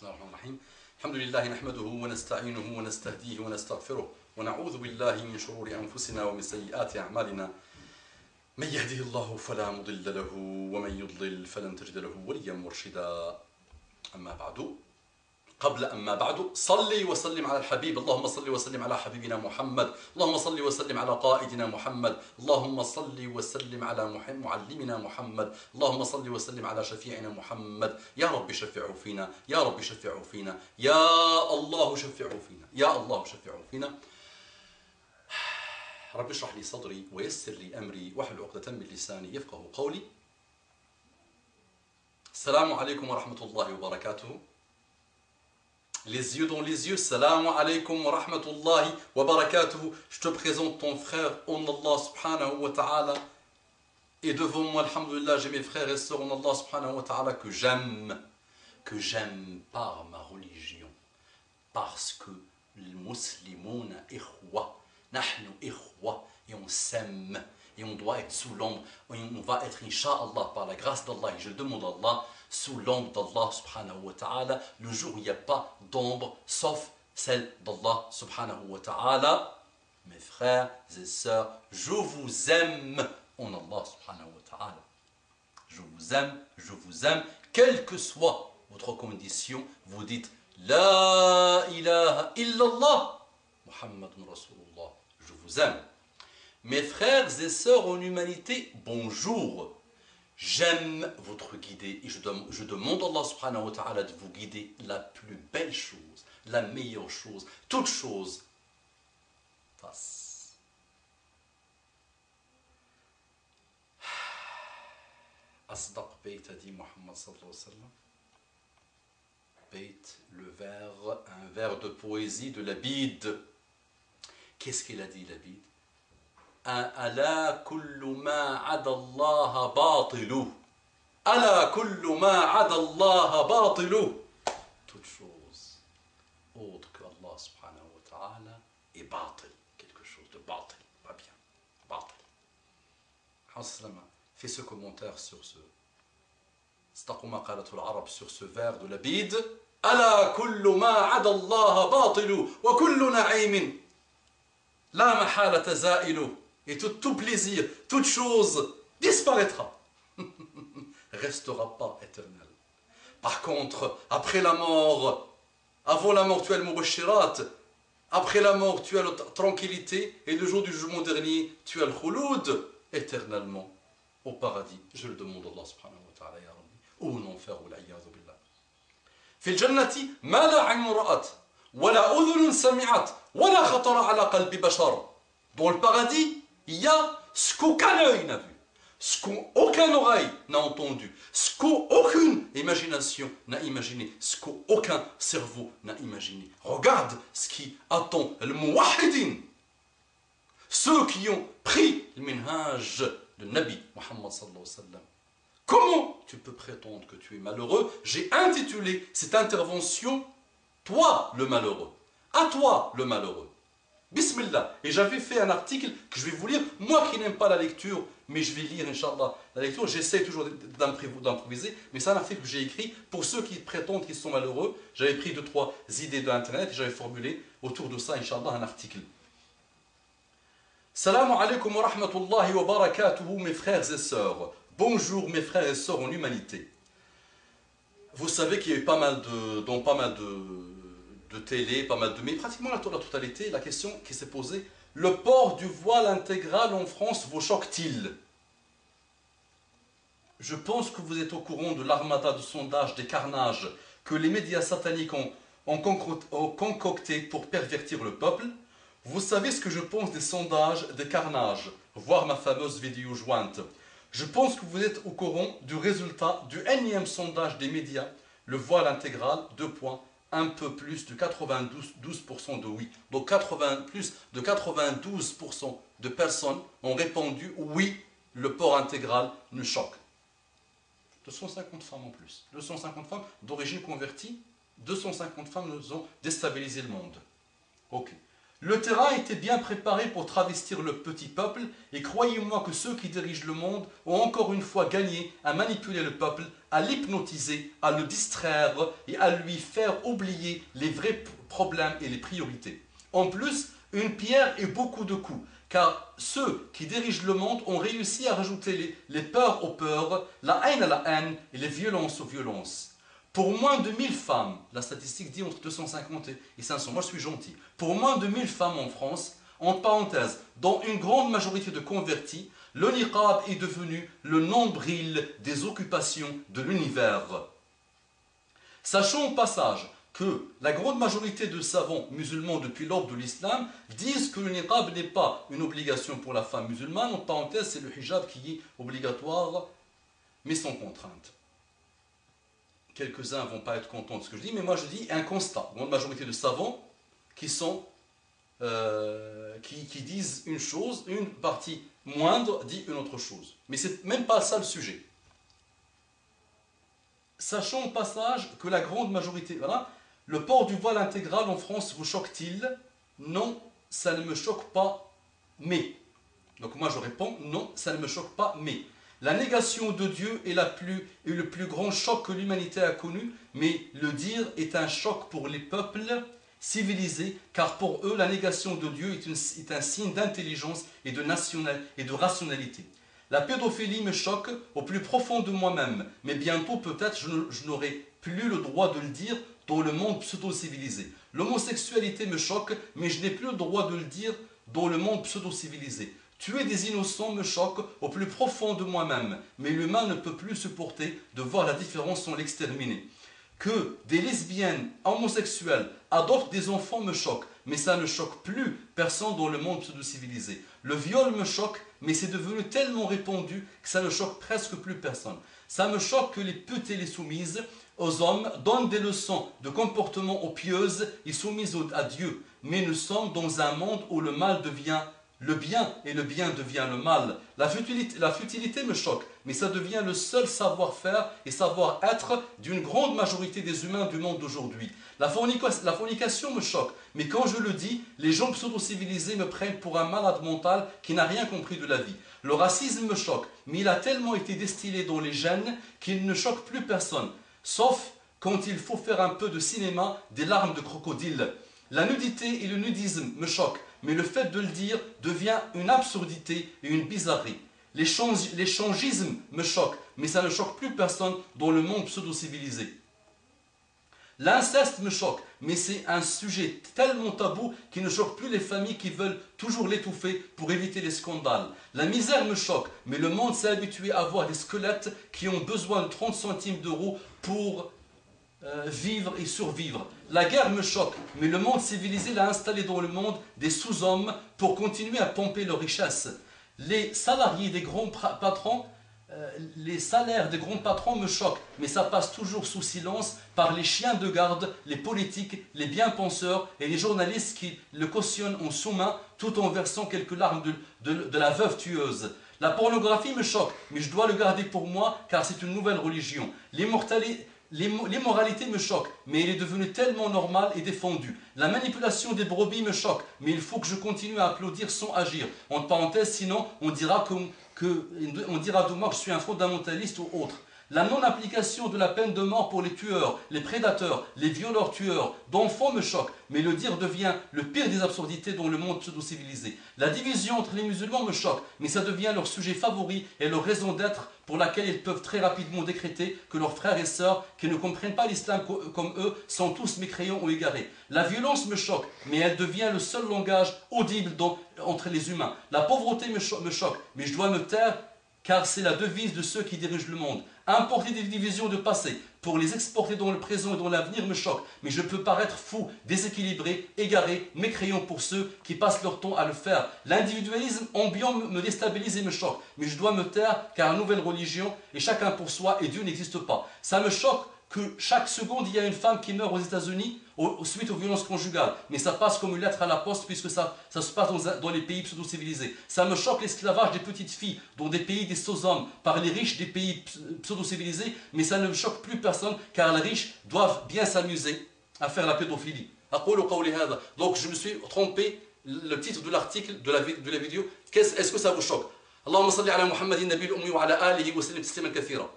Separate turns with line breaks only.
بسم الله الرحمن الرحيم. الحمد لله نحمده ونستعينه ونستهديه ونستغفره ونعوذ بالله من شرور أنفسنا ومن سيئات أعمالنا. من يهده الله فلا مضل له ومن يضلل فلن تجد له وليا مرشدا. أما بعد صلي وسلم على الحبيب. اللهم صل وسلم على حبيبنا محمد. اللهم صل وسلم على قائدنا محمد. اللهم صل وسلم على معلمنا محمد. اللهم صل وسلم على شفيعنا محمد. يا رب شفعه فينا، يا رب شفعه فينا، يا الله شفعه فينا، يا الله شفعه فينا. رب اشرح لي صدري ويسر لي أمري واحلل عقدة من لساني يفقه قولي. السلام عليكم ورحمة الله وبركاته. Les yeux dans les yeux, salam alaikum wa rahmatullahi wa barakatuh. Je te présente ton frère en Allah subhanahu wa ta'ala. Et devant moi, alhamdulillah, j'ai mes frères et sœurs en Allah subhanahu wa ta'ala que j'aime par ma religion. Parce que les musulmans, ikhwa, nahnu ikhwa, et on s'aime, et on doit être sous l'ombre, et on va être, incha'Allah, par la grâce d'Allah, et je le demande à Allah, sous l'ombre d'Allah subhanahu wa ta'ala, le jour où il n'y a pas d'ombre sauf celle d'Allah subhanahu wa ta'ala. Mes frères et sœurs, je vous aime en Allah subhanahu wa ta'ala. Je vous aime, quelle que soit votre condition, vous dites La ilaha illallah, Muhammadun Rasulullah, je vous aime. Mes frères et sœurs en humanité, bonjour. J'aime votre guider et je demande à Allah subhanahu wa ta'ala de vous guider la plus belle chose, la meilleure chose, toute chose fasse. Asdaq Bayt a dit Muhammad sallallahu alayhi wa sallam. Bayt, le vers, un vers de poésie de Labid. Qu'est-ce qu'il a dit Labid? ألا كل ما عدا الله باطل ألا كل ما عدا الله باطل. Toute chose autre que Allah subhanahu wa ta'ala est batil, quelque chose de batil, pas bien, batil. Haslama fait ce commentaire sur ce استقوا ما قالته العرب sur ce vers de Labid. ألا كل ما عدا الله باطل وكل نعيم لا محالة زائل. Et tout plaisir, toute chose disparaîtra, restera pas éternel. Par contre, après la mort, avant la mort tu as le mubashirat, après la mort tu as la tranquillité, et le jour du jugement dernier tu as le khouloud, éternellement au paradis. Je le demande à Allah subhanahu wa ta'ala ya Rabbi, ou en enfer, ou l'a'iyadhu billah. في الجنة ما لا عين رأت ولا أذن سمعت ولا خطر على قلب بشر. Dans le paradis, il y a ce qu'aucun œil n'a vu, ce qu'aucune oreille n'a entendu, ce qu'aucune imagination n'a imaginé, ce qu'aucun cerveau n'a imaginé. Regarde ce qui attend le muwahidin, ceux qui ont pris le minhaj de Nabi Muhammad sallallahu alayhi wa sallam. Comment tu peux prétendre que tu es malheureux? J'ai intitulé cette intervention « Toi le malheureux ». À toi le malheureux. Bismillah. Et j'avais fait un article que je vais vous lire, moi qui n'aime pas la lecture, mais je vais lire, Inch'Allah, la lecture. J'essaie toujours d'improviser, mais c'est un article que j'ai écrit pour ceux qui prétendent qu'ils sont malheureux. J'avais pris 2-3 idées de Internet et j'avais formulé autour de ça, Inch'Allah, un article. Salam alaikum wa rahmatullahi wa barakatuhu, mes frères et sœurs. Bonjour, mes frères et sœurs en humanité. Vous savez qu'il y a eu dans pas mal de télé, pas mal de... Mais pratiquement la totalité, la question qui s'est posée, le port du voile intégral en France vous choque-t-il? Je pense que vous êtes au courant de l'armada de sondage des carnages que les médias sataniques ont concocté pour pervertir le peuple. Vous savez ce que je pense des sondages, des carnages, voir ma fameuse vidéo jointe. Je pense que vous êtes au courant du résultat du énième sondage des médias, le voile intégral, 2 points. Un peu plus de 92% de oui. Donc plus de 92% de personnes ont répondu oui, le port intégral nous choque. 250 femmes en plus. 250 femmes d'origine convertie, 250 femmes nous ont déstabilisé le monde. Ok. Le terrain était bien préparé pour travestir le petit peuple, et croyez-moi que ceux qui dirigent le monde ont encore une fois gagné à manipuler le peuple, à l'hypnotiser, à le distraire et à lui faire oublier les vrais problèmes et les priorités. En plus, une pierre et beaucoup de coups, car ceux qui dirigent le monde ont réussi à rajouter les peurs aux peurs, la haine à la haine et les violences aux violences. Pour moins de 1000 femmes, la statistique dit entre 250 et 500, moi je suis gentil, pour moins de 1000 femmes en France, entre parenthèses, dont une grande majorité de convertis, le niqab est devenu le nombril des occupations de l'univers. Sachons au passage que la grande majorité de savants musulmans depuis l'aube de l'islam disent que le niqab n'est pas une obligation pour la femme musulmane, entre parenthèses, c'est le hijab qui est obligatoire, mais sans contrainte. Quelques-uns ne vont pas être contents de ce que je dis, mais moi je dis un constat. Une grande majorité de savants qui disent une chose, une partie moindre dit une autre chose. Mais ce n'est même pas ça le sujet. Sachons au passage que la grande majorité, voilà, le port du voile intégral en France vous choque-t-il? Non, ça ne me choque pas, mais. Donc moi je réponds, non, ça ne me choque pas, mais. La négation de Dieu est le plus grand choc que l'humanité a connu, mais le dire est un choc pour les peuples civilisés, car pour eux, la négation de Dieu est un signe d'intelligence et de rationalité. La pédophilie me choque au plus profond de moi-même, mais bientôt peut-être je n'aurai plus le droit de le dire dans le monde pseudo-civilisé. L'homosexualité me choque, mais je n'ai plus le droit de le dire dans le monde pseudo-civilisé. Tuer des innocents me choque au plus profond de moi-même, mais l'humain ne peut plus supporter de voir la différence sans l'exterminer. Que des lesbiennes homosexuelles adoptent des enfants me choque, mais ça ne choque plus personne dans le monde pseudo-civilisé. Le viol me choque, mais c'est devenu tellement répandu que ça ne choque presque plus personne. Ça me choque que les putes et les soumises aux hommes donnent des leçons de comportement aux pieuses et soumises à Dieu. Mais nous sommes dans un monde où le mal devient le bien et le bien devient le mal. La futilité me choque, mais ça devient le seul savoir-faire et savoir-être d'une grande majorité des humains du monde d'aujourd'hui. La fornication me choque, mais quand je le dis, les gens pseudo-civilisés me prennent pour un malade mental qui n'a rien compris de la vie. Le racisme me choque, mais il a tellement été distillé dans les gènes qu'il ne choque plus personne, sauf quand il faut faire un peu de cinéma, des larmes de crocodile. La nudité et le nudisme me choquent, mais le fait de le dire devient une absurdité et une bizarrerie. Les changismes me choquent, mais ça ne choque plus personne dans le monde pseudo-civilisé. L'inceste me choque, mais c'est un sujet tellement tabou qui ne choque plus les familles qui veulent toujours l'étouffer pour éviter les scandales. La misère me choque, mais le monde s'est habitué à voir des squelettes qui ont besoin de 30 centimes d'euros pour vivre et survivre. La guerre me choque, mais le monde civilisé l'a installé dans le monde des sous-hommes pour continuer à pomper leurs richesses. Les salariés des grands patrons, les salaires des grands patrons me choquent, mais ça passe toujours sous silence par les chiens de garde, les politiques, les bien-penseurs et les journalistes qui le cautionnent en sous-main tout en versant quelques larmes de la veuve tueuse. La pornographie me choque, mais je dois le garder pour moi car c'est une nouvelle religion. L'immoralité me choque, mais elle est devenue tellement normale et défendue. La manipulation des brebis me choque, mais il faut que je continue à applaudir sans agir. Entre parenthèses, sinon on dira de moi que je suis un fondamentaliste ou autre. La non-application de la peine de mort pour les tueurs, les prédateurs, les violeurs-tueurs d'enfants me choque, mais le dire devient le pire des absurdités dans le monde pseudo-civilisé. La division entre les musulmans me choque, mais ça devient leur sujet favori et leur raison d'être pour laquelle ils peuvent très rapidement décréter que leurs frères et sœurs qui ne comprennent pas l'islam comme eux sont tous mécréants ou égarés. La violence me choque, mais elle devient le seul langage audible entre les humains. La pauvreté me choque, mais je dois me taire car c'est la devise de ceux qui dirigent le monde. Importer des divisions de passé pour les exporter dans le présent et dans l'avenir me choque, mais je peux paraître fou, déséquilibré, égaré, mécréant pour ceux qui passent leur temps à le faire. L'individualisme ambiant me déstabilise et me choque, mais je dois me taire car une nouvelle religion et chacun pour soi et Dieu n'existe pas. Ça me choque que chaque seconde il y a une femme qui meurt aux États-Unis suite aux violences conjugales, mais ça passe comme une lettre à la poste puisque ça se passe dans les pays pseudo-civilisés. Ça me choque l'esclavage des petites filles dans des pays des sots-hommes par les riches des pays pseudo-civilisés, mais ça ne choque plus personne car les riches doivent bien s'amuser à faire la pédophilie. Donc je me suis trompé le titre de l'article, de la vidéo, est-ce que ça vous choque? Allahumma salli ala Muhammadin nabil ummi wa ala alihi wa sallim taslima kathira.